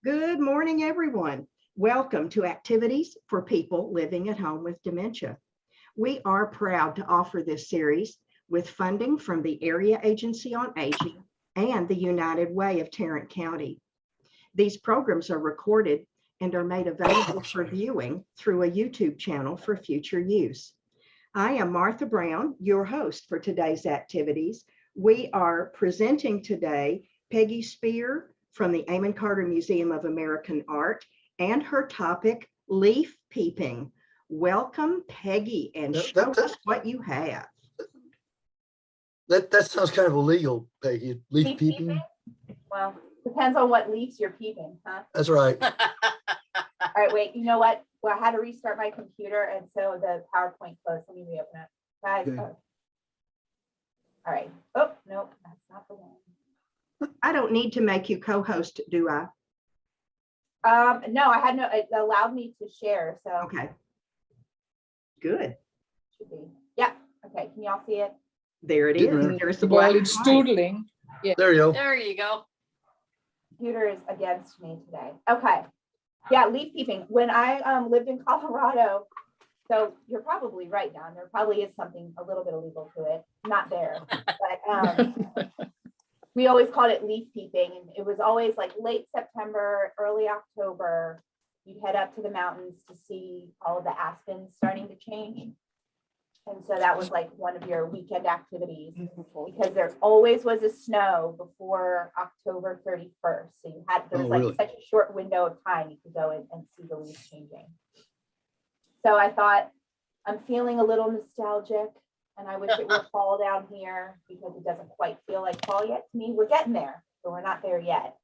Good morning, everyone. Welcome to Activities for People Living at Home with Dementia. We are proud to offer this series with funding from the Area Agency on Aging and the United Way of Tarrant County. These programs are recorded and are made available for viewing through a YouTube channel for future use. I am Martha Brown, your host for today's activities. We are presenting today Peggy Spear from the Amon Carter Museum of American Art and her topic, leaf peeping. Welcome, Peggy, and show us what you have. That sounds kind of illegal, Peggy. Leaf peeping? Well, depends on what leaves you're peeping, huh? That's right. All right, wait, you know what? Well, I had to restart my computer, and so the PowerPoint closed. Let me reopen it. Guys, Okay. All right. Oh, no, that's not the one. I don't need to make you co-host, do I? No, I had no, it allowed me to share, so. Okay. Good. Should be. Yeah, okay, can y'all see it? There it Getting is. there. There's the black Well, it's and white. doodling. There you go. There you go. Computer is against me today. Okay. Yeah, leaf peeping. When I lived in Colorado, so you're probably right, Don, there probably is something a little bit illegal to it. Not there, but we always called it leaf peeping, and it was always like late September, early October. You'd head up to the mountains to see all of the aspens starting to change. And so that was like one of your weekend activities, because there always was a snow before October 31st. So you had, there was like really? such a short window of time you could go in and see the leaves changing. So I thought, I'm feeling a little nostalgic, and I wish it were fall down here because it doesn't quite feel like fall yet to me. We're getting there, but we're not there yet.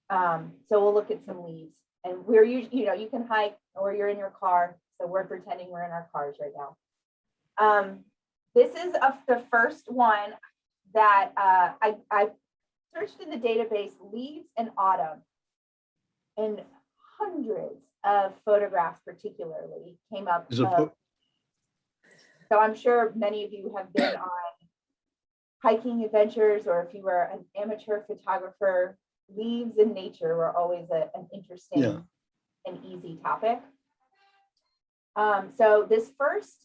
So we'll look at some leaves, and we're usually, you can hike or you're in your car. So we're pretending we're in our cars right now. This is the first one that I searched in the database, leaves in autumn, and hundreds of photographs particularly came up. So I'm sure many of you have been on hiking adventures, or if you were an amateur photographer, leaves in nature were always an interesting and easy topic. So this first,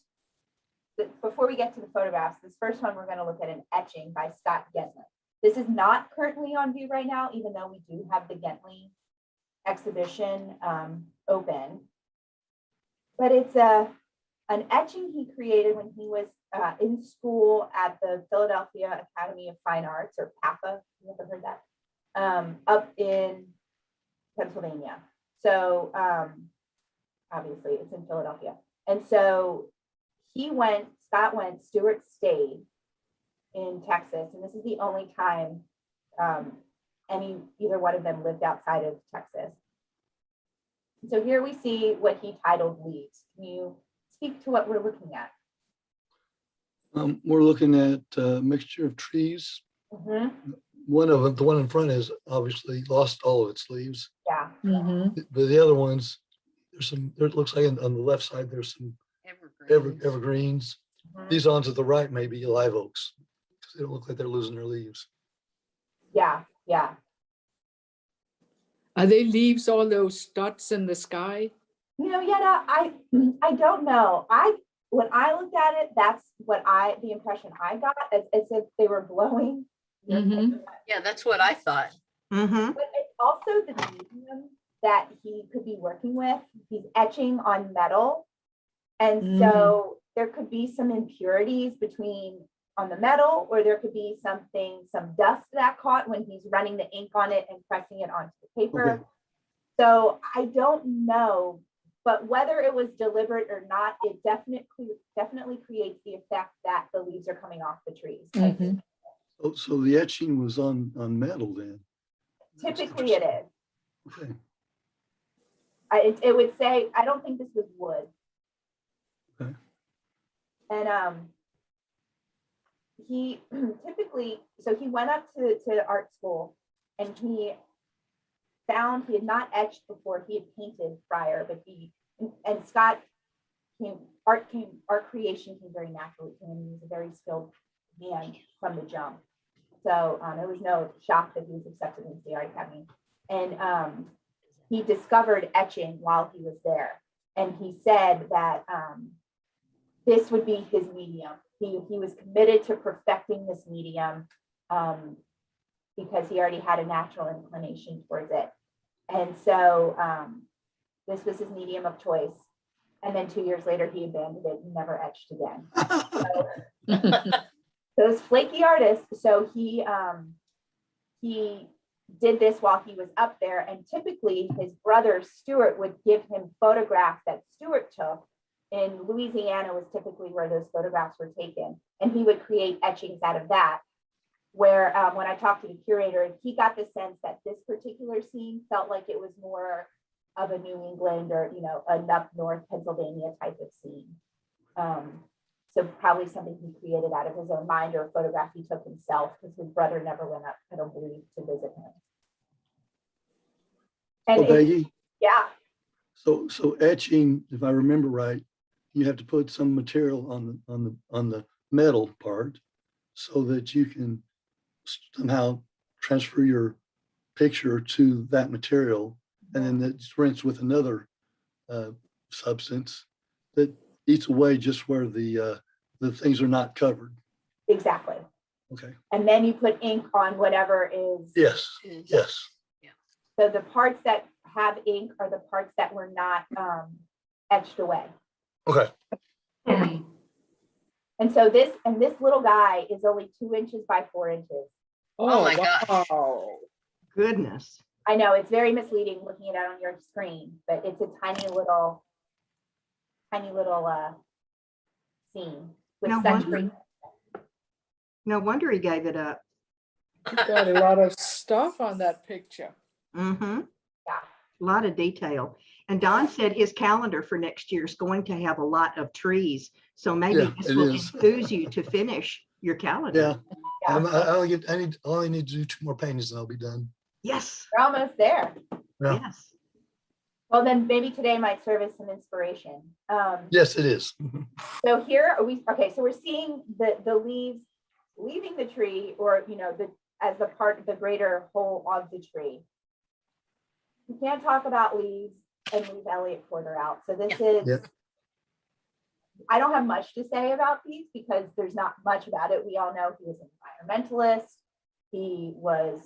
before we get to the photographs, this first one, we're going to look at an etching by Scott Gentley. This is not currently on view right now, even though we do have the Gentley exhibition open. But it's an etching he created when he was in school at the Philadelphia Academy of Fine Arts, or PAFA, you ever heard that, up in Pennsylvania. So obviously it's in Philadelphia. And so Scott went, Stewart stayed in Texas, and this is the only time either one of them lived outside of Texas. So here we see what he titled Leaves. Can you speak to what we're looking at? We're looking at a mixture of trees. Mm-hmm. One of them, the one in front, has obviously lost all of its leaves. Yeah. But the other ones, it looks like on the left side, there's some evergreens. Mhm. These ones to the right may be live oaks, because they don't look like they're losing their leaves. Yeah. Are they leaves, all those dots in the sky? Yeah, I don't know. When I looked at it, that's what the impression I got, as if they were blowing. Mhm. Yeah, that's what I thought. Mm-hmm. But it's also the medium that he could be working with. He's etching on metal. And so there could be some impurities on the metal, or there could be some dust that caught when he's running the ink on it and pressing it onto the paper. Okay. So I don't know, but whether it was deliberate or not, it definitely creates the effect that the leaves are coming off the trees. Mhm. So the etching was on metal then? Typically it is. Okay. It would say, I don't think this was wood. Okay. And he typically, so he went up to art school, and he found he had not etched before, he had painted prior, but art creation came very naturally to him. He was a very skilled man from the jump. So it was no shock that he was accepted into the Art Academy. And he discovered etching while he was there. And he said that this would be his medium. He was committed to perfecting this medium because he already had a natural inclination towards it. And so this was his medium of choice. And then 2 years later, he abandoned it and never etched again. So, those flaky artists. So he did this while he was up there. And typically his brother Stuart would give him photographs that Stuart took. In Louisiana was typically where those photographs were taken. And he would create etchings out of that. Where when I talked to the curator, he got the sense that this particular scene felt like it was more of a New England or, you know, an up north Pennsylvania type of scene. So probably something he created out of his own mind or a photograph he took himself because his brother never went up, I don't believe, to visit him. And So Peggy, yeah, so etching, if I remember right, you have to put some material on the metal part so that you can somehow transfer your picture to that material, and then it's rinsed with another substance that eats away just where the things are not covered. exactly. Okay. And then you put ink on whatever is. Yes. Yes. So the parts that have ink are the parts that were not etched away. Okay. And so this little guy is only 2 inches by 4 inches. Oh my gosh. wow. Goodness. I know it's very misleading looking at it on your screen, but it's a tiny little scene with No such wonder. great. No wonder he gave it up. You got a lot of stuff on that picture. Mm-hmm. Yeah. A lot of detail. And Don said his calendar for next year is going to have a lot of trees. So maybe Yeah, this it will is. enthuse you to finish your calendar. Yeah. Yeah. I only need to do 2 more paintings and I'll be done. We're almost there. Yeah. Yes. Well, then maybe today might serve as some inspiration. Yes, it is. So here okay, so we're seeing the leaves leaving the tree, or, you know, as the part of the greater whole of the tree. You can't talk about leaves and leave Elliott Porter out. So this is, Yeah. I don't have much to say about these because there's not much about it. We all know he was an environmentalist. He was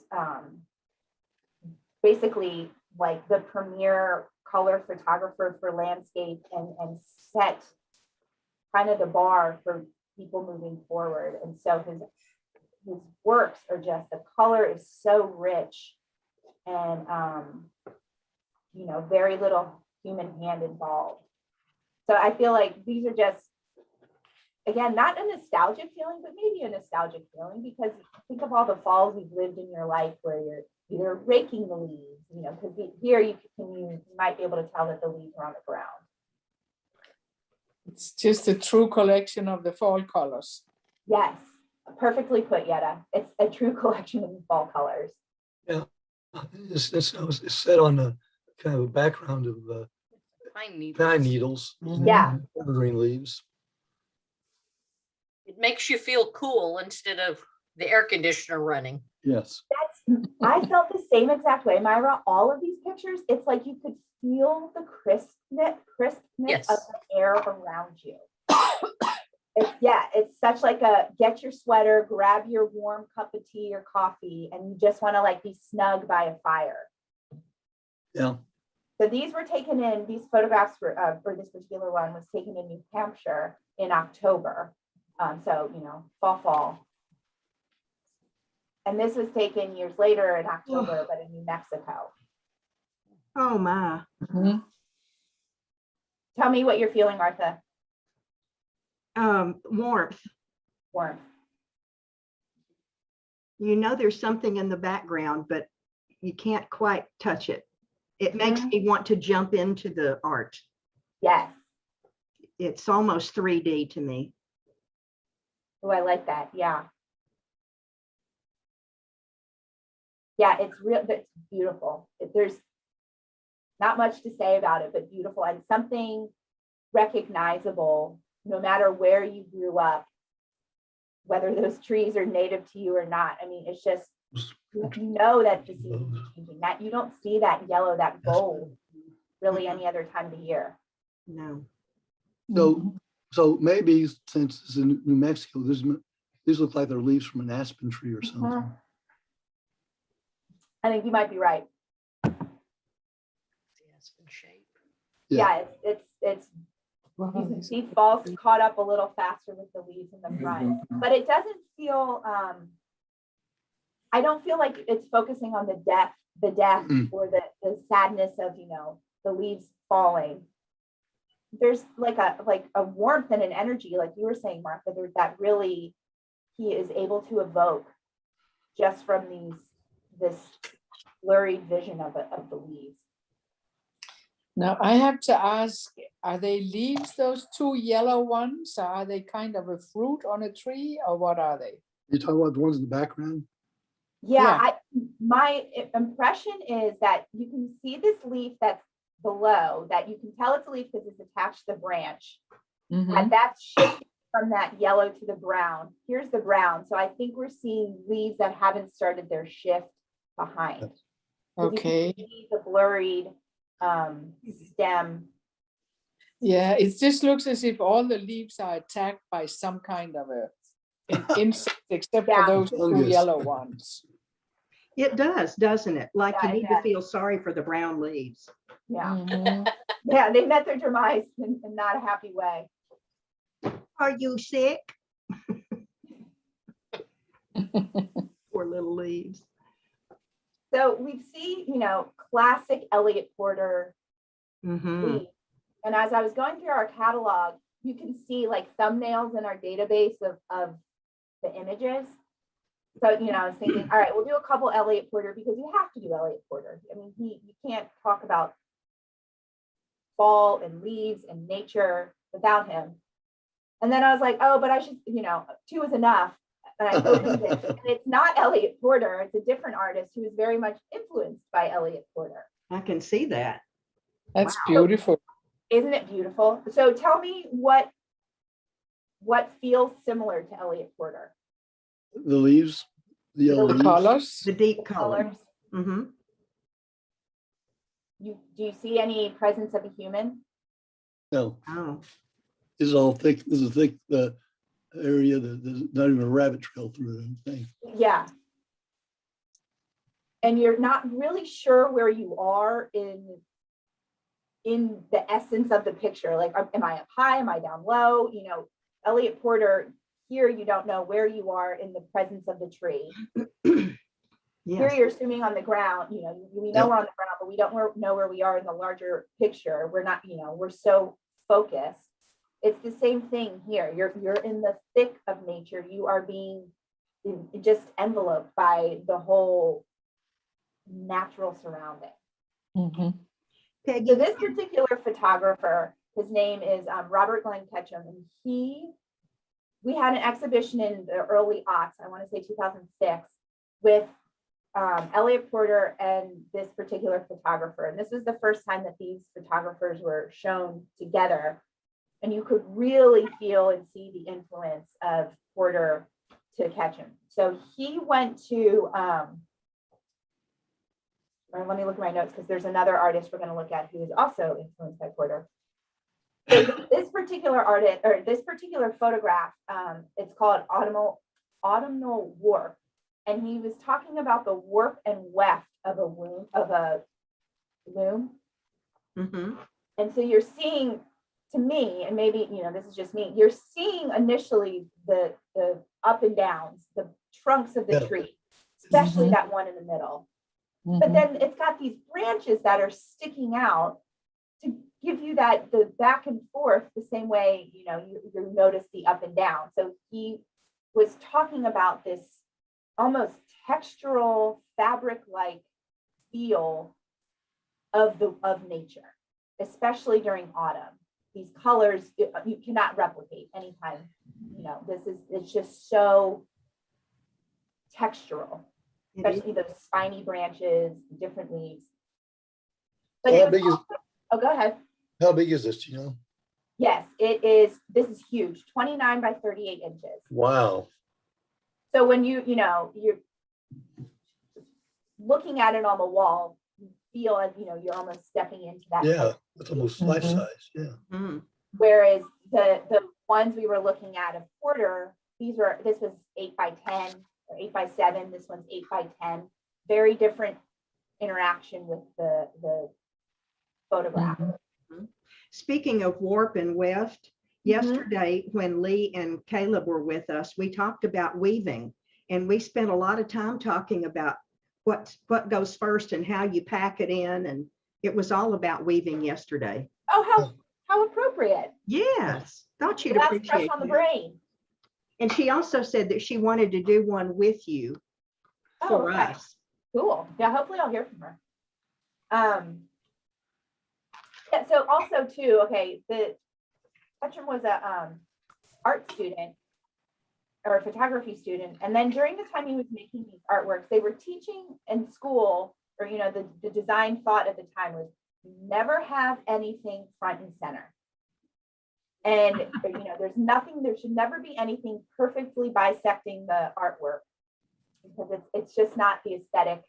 basically like the premier color photographer for landscape and set kind of the bar for people moving forward. And so his works are just, the color is so rich and, you know, very little human hand involved. So I feel like these are just, again, not a nostalgic feeling, but maybe a nostalgic feeling, because think of all the falls you've lived in your life where you're either raking the leaves, you know, because here you might be able to tell that the leaves are on the ground. It's just a true collection of the fall colors. Yes, perfectly put, Yetta. It's a true collection of fall colors. Yeah. It's set on a kind of a background of pine needles. Yeah. And evergreen leaves. It makes you feel cool instead of the air conditioner running. Yes. I felt the same exact way, Myra. All of these pictures, it's like you could feel the crispness Yes. of the air around you. It's such like a get your sweater, grab your warm cup of tea or coffee, and you just want to like be snug by a fire. Yeah. So these photographs for this particular one was taken in New Hampshire in October. So, you know, fall. And this was taken years later in October, but in New Mexico. Oh my. Mhm. Tell me what you're feeling, Martha. Warmth. Warmth. You know there's something in the background, but you can't quite touch it. It makes me want to jump into the art. Yes. It's almost 3D to me. Oh, I like that. Yeah. Yeah, it's real. It's beautiful. There's not much to say about it, but beautiful and something recognizable, no matter where you grew up, whether those trees are native to you or not. I mean, it's just You know that the seasons are changing. That you don't see that yellow, that gold, really any other time of the year. No. So maybe since it's in New Mexico, these look like they're leaves from an aspen tree or something. I think you might be right. The aspen shape. Yeah, it's you can see falls caught up a little faster with the leaves in the front, but it doesn't feel. I don't feel like it's focusing on the death or the sadness of the leaves falling. There's like a warmth and an energy, like you were saying, Martha, that really he is able to evoke just from this blurry vision of the leaves. Now I have to ask, are they leaves, those two yellow ones? Are they kind of a fruit on a tree, or what are they? You talking about the ones in the background? Yeah. My impression is that you can see this leaf that's below, that you can tell it's a leaf because it's attached to the branch. And that's shifting from that yellow to the brown. Here's the brown. So I think we're seeing leaves that haven't started their shift behind. Okay. You can see the blurred stem. Yeah, it just looks as if all the leaves are attacked by some kind of an insect, except for those two Fungus. yellow ones. It does, doesn't it? Like Yeah, you it need to does. feel sorry for the brown leaves. Yeah. Yeah, they met their demise in not a happy way. Are you sick? Poor little leaves. So we see, classic Elliott Porter Mm-hmm. leaf. And as I was going through our catalog, you can see like thumbnails in our database of the images. So, I was thinking, all right, we'll do a couple Elliott Porter because you have to do Elliott Porter. I mean, you can't talk about fall and leaves and nature without him. And then I was like, oh, but I should, 2 is enough. And I opened it. And it's not Elliott Porter. It's a different artist who is very much influenced by Elliott Porter. I can see that. That's Wow. beautiful. Isn't it beautiful? So tell me what feels similar to Elliott Porter? The leaves, the yellow The leaves. colors. The deep color. Colors. Mm-hmm. Do you see any presence of a human? No, Oh, this is all thick. This is thick area that there's not even a rabbit trail through the thing. Yeah. And you're not really sure where you are in the essence of the picture. Like, am I up high? Am I down low? Elliott Porter, here you don't know where you are in the presence of the tree. Here yes. you're assuming on the ground, we know we're on the ground, but we don't know where we are in the larger picture. We're not, we're so focused. It's the same thing here. You're in the thick of nature. You are being just enveloped by the whole natural surrounding. Peggy, So this particular photographer, his name is Robert Glenn Ketchum, and we had an exhibition in the early aughts, I want to say 2006, with Elliott Porter and this particular photographer. And this was the first time that these photographers were shown together. And you could really feel and see the influence of Porter to Ketchum. So he went to, let me look at my notes because there's another artist we're going to look at who is also influenced by Porter. So this particular artist, or this particular photograph, it's called Autumnal Warp. And he was talking about the warp and weft of a loom. Mm-hmm. And so you're seeing, to me, and maybe, this is just me, you're seeing initially the up and downs, the trunks of the tree, especially that one in the middle. But then it's got these branches that are sticking out to give you the back and forth the same way, you notice the up and down. So he was talking about this almost textural fabric-like feel of nature, especially during autumn. These colors you cannot replicate anytime. It's just so textural, especially those spiny branches, different leaves. But go ahead. How big is this? Do you know? Yes, it is. This is huge, 29 by 38 inches. Wow. So when you're looking at it on the wall, you feel like, you're almost stepping into that. Yeah, it's almost life Mhm. size, yeah. Mm. Whereas the ones we were looking at of Porter, this was 8x10 or 8x7. This one's 8x10. Very different interaction with the photograph. Speaking of warp and weft, Mhm. yesterday when Lee and Caleb were with us, we talked about weaving, and we spent a lot of time talking about what goes first and how you pack it in, and it was all about weaving yesterday. Oh, how appropriate. Yes, thought you'd That's fresh appreciate on the that. brain. And she also said that she wanted to do one with you for okay. us. Cool. Yeah, hopefully I'll hear from her. Yeah, so also too, okay, the Ketchum was a art student or a photography student. And then during the time he was making these artworks, they were teaching in school, or the design thought at the time was never have anything front and center. And there should never be anything perfectly bisecting the artwork, because it's just not the aesthetic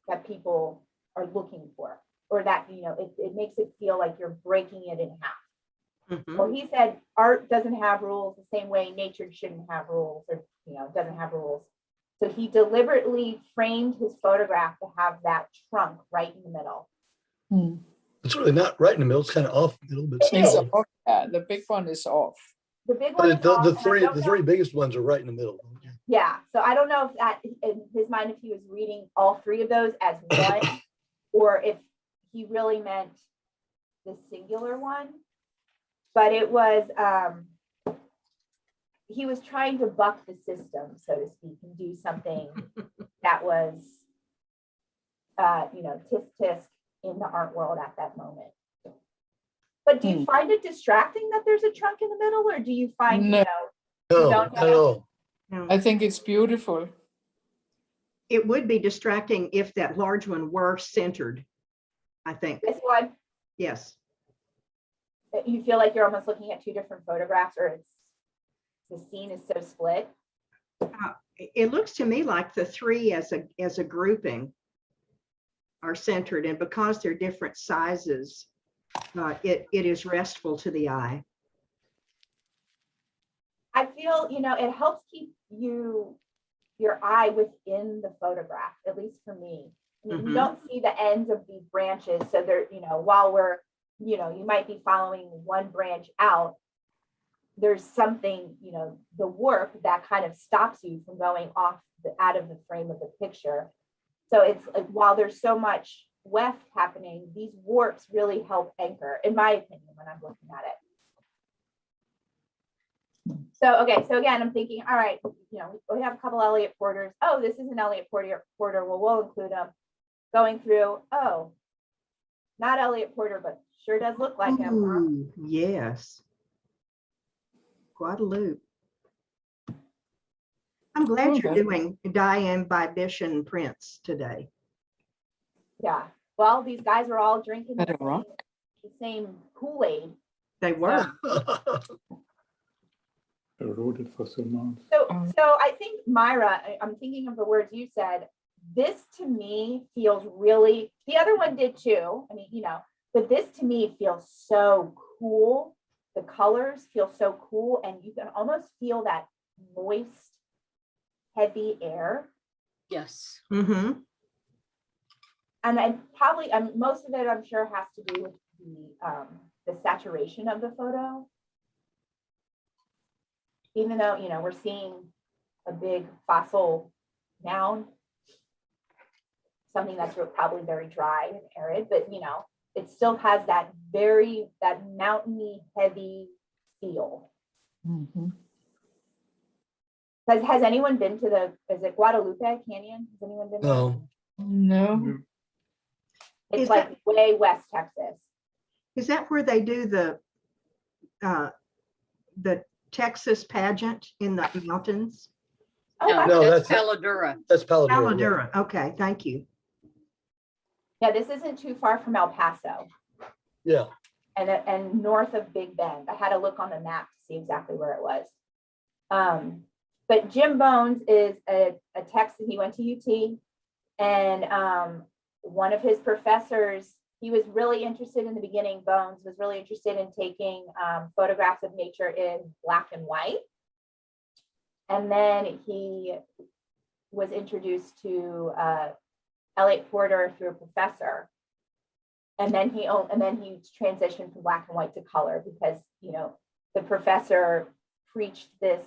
that people are looking for, or that it makes it feel like you're breaking it in half. Mhm. Well, he said art doesn't have rules the same way nature shouldn't have rules, or doesn't have rules. So he deliberately framed his photograph to have that trunk right in the middle. Hmm. It's really not right in the middle, it's kind of off a little bit. It It's is. still. off. Yeah, the big one is off. The big one But is off, the and I three don't the know- three biggest ones are right in the middle. Yeah, so I don't know if that in his mind, if he was reading all three of those as one, or if he really meant the singular one. But it was he was trying to buck the system, so to speak, and do something that was tisk tisk in the art world at that moment. But do you find it distracting that there's a trunk in the middle, or do you find No. No, don't not at all. No. I think it's beautiful. It would be distracting if that large one were centered, I think. this one, Yes. you feel like you're almost looking at two different photographs, or the scene is so split? It looks to me like the three as a grouping are centered, and because they're different sizes, it is restful to the eye. I feel, it helps keep your eye within the photograph, at least for me. I mean, you Mhm. don't see the ends of these branches. So they're, while we're, you might be following one branch out, there's something, the warp that kind of stops you from going out of the frame of the picture. So it's like, while there's so much weft happening, these warps really help anchor, in my opinion, when I'm looking at it. So, okay, so again, I'm thinking, all right, we have a couple Elliott Porters. Oh, this is an Elliott Porter. Well, we'll include them. Going through, oh, not Elliott Porter, but sure does look like him. Huh? Ooh, yes. Guadalupe. I'm glad you're Okay. doing Diane Bibition prints today. Yeah. Well, these guys are all drinking Better rock. the same Kool-Aid. They were. Eroded for so months. So I think, Myra, I'm thinking of the words you said. This to me feels really, the other one did too. I mean, but this to me feels so cool. The colors feel so cool, and you can almost feel that moist, heavy air. Yes. Mm-hmm. And most of it, I'm sure, has to do with the saturation of the photo. Even though, we're seeing a big fossil mound, something that's probably very dry and arid, but, it still has that mountainy, heavy feel. Mhm. Has anyone been to is it Guadalupe Canyon? Has anyone been there? No, No. It's Is like way West Texas. Is that where they do the Texas pageant in the mountains? Oh, No, No, that's that's- Paladura. that's Paladura. yeah. Paladura. Okay, thank you. yeah, this isn't too far from El Paso. Yeah, And north of Big Bend. I had to look on the map to see exactly where it was. But Jim Bones is a Texan. He went to UT, And one of his professors, he was really interested in the beginning, Bones was really interested in taking photographs of nature in black and white. And then he was introduced to Elliot Porter through a professor. And then he transitioned from black and white to color because, you know, the professor preached this,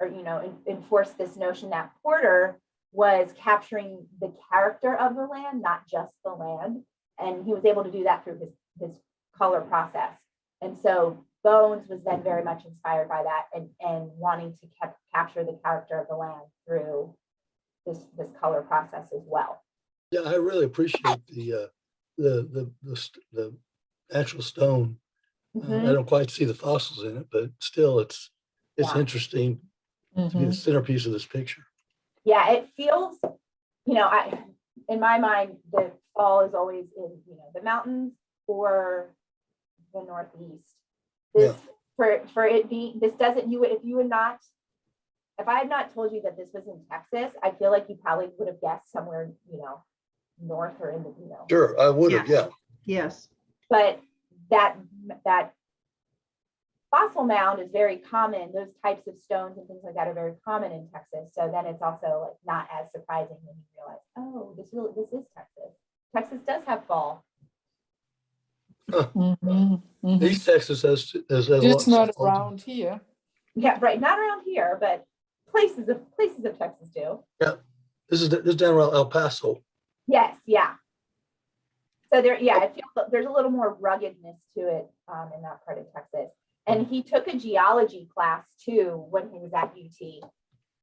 or, you know, enforced this notion that Porter was capturing the character of the land, not just the land. And he was able to do that through his color process. And so Bones was then very much inspired by that and wanting to capture the character of the land through this color process as well. Yeah, I really appreciate the actual stone. I don't quite see the fossils in it, but still it's Yeah. interesting to be the centerpiece of this picture. Yeah, it feels, you know, in my mind, the fall is always in, you know, the mountains or the Northeast. This, for it being, this doesn't, if I had not told you that this was in Texas, I feel like you probably would have guessed somewhere, you know, north or in the, you know. Sure, I would have, yeah. Yes. But that fossil mound is very common. Those types of stones and things like that are very common in Texas. So then it's also like not as surprising when you realize, oh, this is Texas. Texas does have fall. East Texas has Just not fall. around here. Yeah, right. Not around here, but places of Texas do. Yeah, this is down around El Paso. Yes, yeah. So there, yeah, I feel there's a little more ruggedness to it in that part of Texas. And he took a geology class too when he was at UT.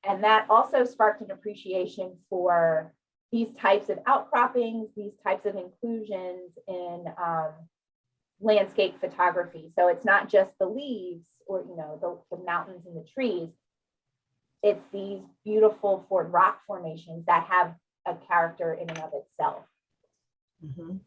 And that also sparked an appreciation for these types of outcroppings, these types of inclusions in landscape photography. So it's not just the leaves or, you know, the mountains and the trees. It's these beautiful rock formations that have a character in and of itself. Mhm.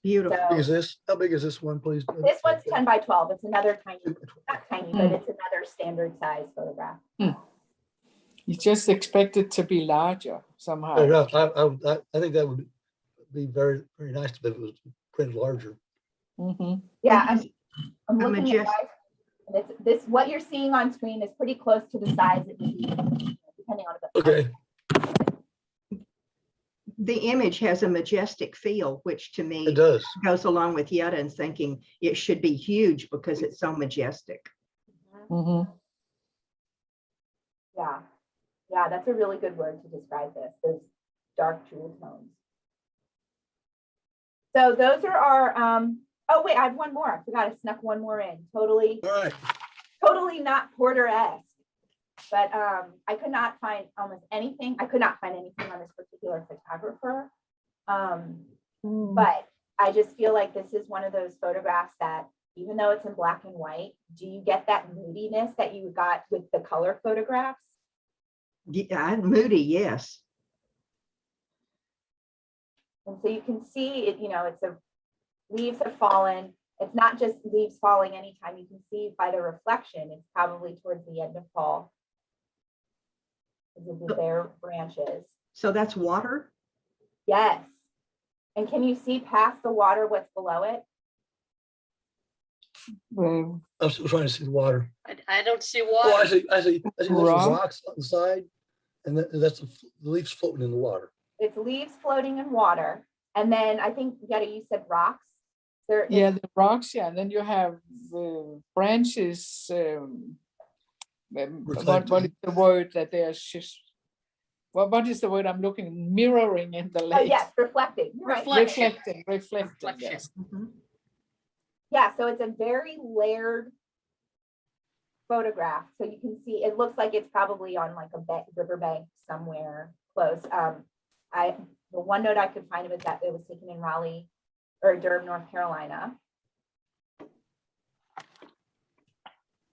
Beautiful. So, How big is this? How big is this one, please? this one's 10 by 12. It's another tiny, not tiny, but it's another standard size photograph. You just expect it to be larger somehow. Fair enough. I think that would be very, very nice if it was printed larger. Yeah, It is I'm a looking at majestic- guys, and this what you're seeing on screen is pretty close to the size it would be, depending on the. Okay. The image has a majestic feel, which to me It does. goes along with Yetta and thinking it should be huge because it's so majestic. Yeah, yeah, that's a really good word to describe this. Those dark jewel tones. So those are our. Oh wait, I have one more. I forgot I snuck one more in. Totally. All right. Totally not Porter-esque, but I could not find almost anything. I could not find anything on this particular photographer. But I just feel like this is one of those photographs that, even though it's in black and white, do you get that moodiness that you got with the color photographs? Yeah, moody, yes. And so you can see it, you know, leaves have fallen. It's not just leaves falling anytime. You can see by the reflection, it's probably towards the end of fall. With the bare branches. So that's water? Yes. And can you see past the water what's below it? Well, I'm still trying to see the water. I don't see Oh, I water. see those Rock. rocks on the side, and that's the leaves floating in the water. It's leaves floating in water. And then I think, Yetta, you said rocks. yeah, the rocks, yeah. And then you have branches. What is the word that they're just? What is the word I'm looking? Mirroring in the Oh, lake. yes, reflecting. You're right. Reflection. Reflecting. Reflection. Yes. Yeah, so it's a very layered photograph. So you can see, it looks like it's probably on like a riverbank somewhere close. The one note I could find was that it was taken in Raleigh or Durham, North Carolina.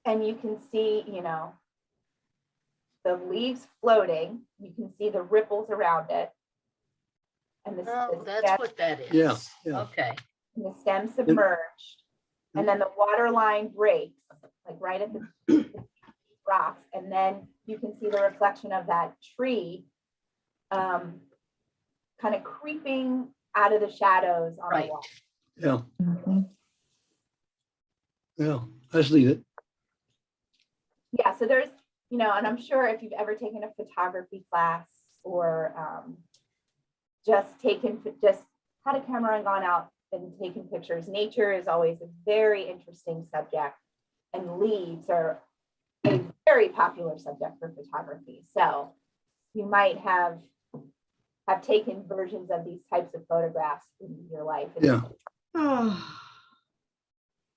And you can see, you know, the leaves floating. You can see the ripples around it. And Oh, that's what that is. Yeah, yeah. Okay. and the stem submerged. And then the water line breaks, like right at the rocks. And then you can see the reflection of that tree kind of creeping out of the shadows on the Right. wall. Yeah, Mhm. yeah, I see it. Yeah, so there's, and I'm sure if you've ever taken a photography class or just had a camera and gone out and taken pictures, nature is always a very interesting subject, and leaves are a very popular subject for photography. So you might have taken versions of these types of photographs in your life. Yeah. Oh,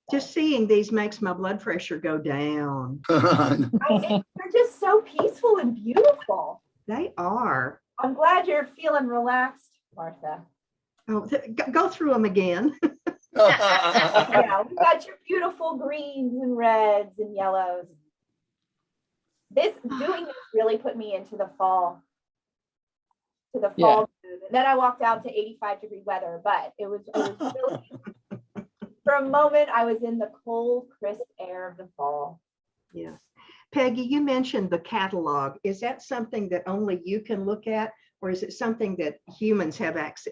just seeing these makes my blood pressure go down. They're just so peaceful and beautiful. They are. I'm glad you're feeling relaxed, Martha. Oh, go through them again. Yeah, we got your beautiful greens and reds and yellows. Doing this really put me into the fall. Yeah. Mood. And then I walked out to 85-degree weather, but it was really, for a moment, I was in the cold, crisp air of the fall. Yes. Peggy, you mentioned the catalog. Is that something that only you can look at, or is it something that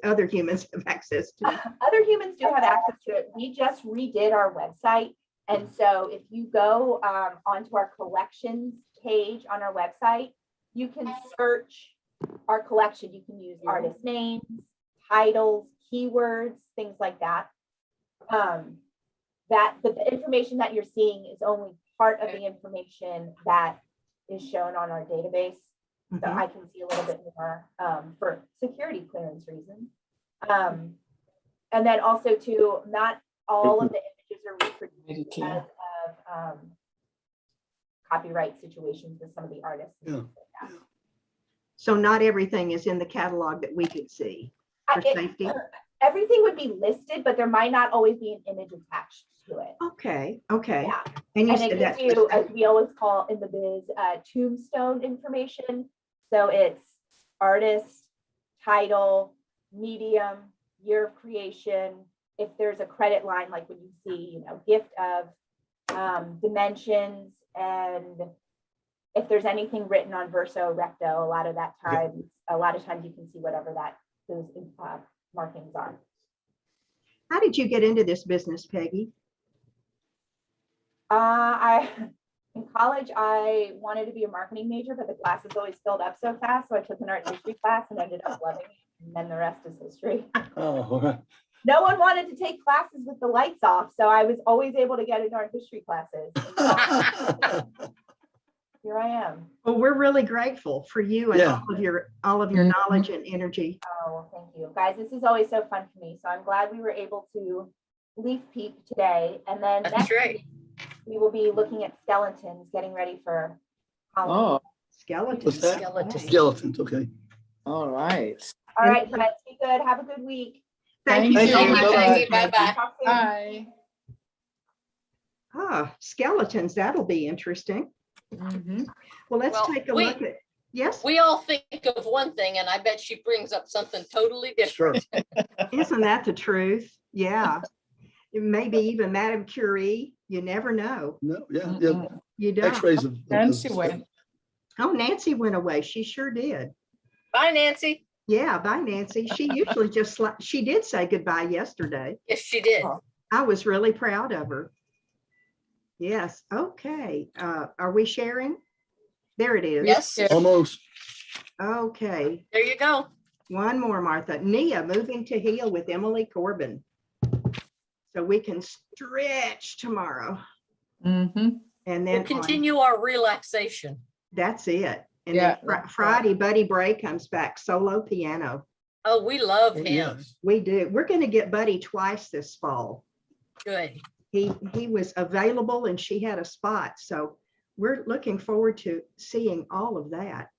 other humans have access to? Other humans do have access to it. We just redid our website. And so if you go onto our collections page on our website, you can search our collection. You can use artist names, titles, keywords, things like that. But the information that you're seeing is only part of the information that is shown on our database. So Mhm. I can see a little bit more for security clearance reasons. And then also too, not all of the images are reproduced because of copyright situations with some of the artists. And Yeah. things like that. So not everything is in the catalog that we could see for safety. Everything would be listed, but there might not always be an image attached to it. Okay. Yeah. And you And said it that's gives you, as we always call in the biz, tombstone information. So it's artist, title, medium, year of creation. If there's a credit line, like when you see, gift of, dimensions, and if there's anything written on verso recto, a lot of times you can see whatever those markings are. How did you get into this business, Peggy? In college, I wanted to be a marketing major, but the classes always filled up so fast. So I took an art history class and ended up loving it. And then the rest is history. Oh, No one wanted to take classes with the lights off. So I was always able to get in art history classes. Here I am. Well, we're really grateful for you and Yeah. all of your Mhm. knowledge and energy. Oh, well, thank you. Guys, this is always so fun for me. So I'm glad we were able to leaf peep today. And then That's next right. week, we will be looking at skeletons, getting ready for Halloween. Oh, Skeletons. What's that? Skeletons. Skeletons, okay. all right. All right, friends, be good. Have a good week. Thank you. Thank so you. much, Bye-bye. Bye-bye. Talk soon. Bye. Skeletons, that'll be interesting. Mhm. Well, let's Well, take a look at, yes, We all think of one thing and I bet she brings up something totally different. isn't that the truth? Yeah. Maybe even Madame Curie, you never know. No, yeah, Mhm. You don't. X-rays of. Nancy went. Oh, Nancy went away. She sure did. Bye, Nancy. Yeah, bye, Nancy. She usually she did say goodbye yesterday. Yes, she did. Oh. I was really proud of her. Yes, okay. Are we sharing? There it is. Yes, Yeah. Almost. Okay, there you go. one more, Martha. Nia moving to heal with Emily Corbin. So we can stretch tomorrow. Mhm. And We'll then continue our relaxation. that's it. And Yeah, then that's Friday, Buddy Bray comes back, solo piano. Oh, we love Oh, him. yes. We do. We're going to get Buddy twice this fall. Good. He was available and she had a spot. So we're looking forward to seeing all of that.